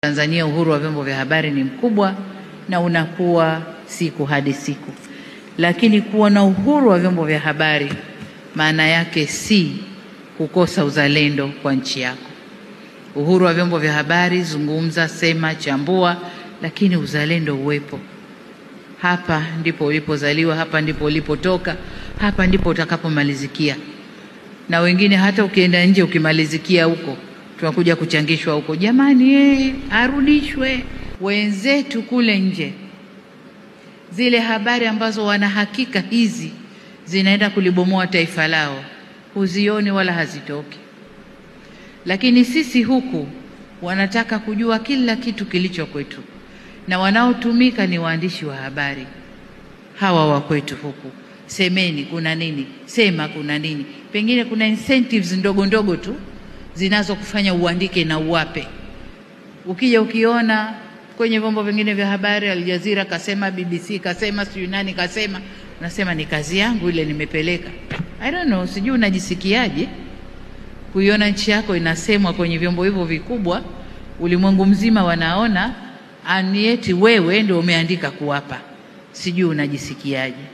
Tanzania uhuru wa vyombo vya habari ni mkubwa na unakuwa siku hadi siku. Lakini kuwa na uhuru wa vyombo vya habari maana yake si kukosa uzalendo kwa nchi yako. Uhuru wa vyombo vya habari, zungumza, sema, chambua, lakini uzalendo uwepo. Hapa ndipo ulipozaliwa, hapa ndipo ulipotoka, hapa ndipo utakapomalizikia. Na wengine hata ukienda nje ukimalizikia huko, tunakuja kuchangishwa huko. Jamani, arudishwe. Wenzetu kule nje, zile habari ambazo wana hakika hizi zinaenda kulibomoa taifa lao, huzioni wala hazitoki. Lakini sisi huku wanataka kujua kila kitu kilicho kwetu, na wanaotumika ni waandishi wa habari hawa wa kwetu huku. Semeni kuna nini, sema kuna nini. Pengine kuna incentives ndogo ndogo tu zinazokufanya uandike na uwape. Ukija ukiona kwenye vyombo vingine vya habari, Al Jazeera kasema, BBC kasema, sijui nani kasema, unasema ni kazi yangu ile nimepeleka. I don't know, sijui unajisikiaje kuiona nchi yako inasemwa kwenye vyombo hivyo vikubwa, ulimwengu mzima wanaona, anieti wewe ndio umeandika kuwapa. Sijui unajisikiaje.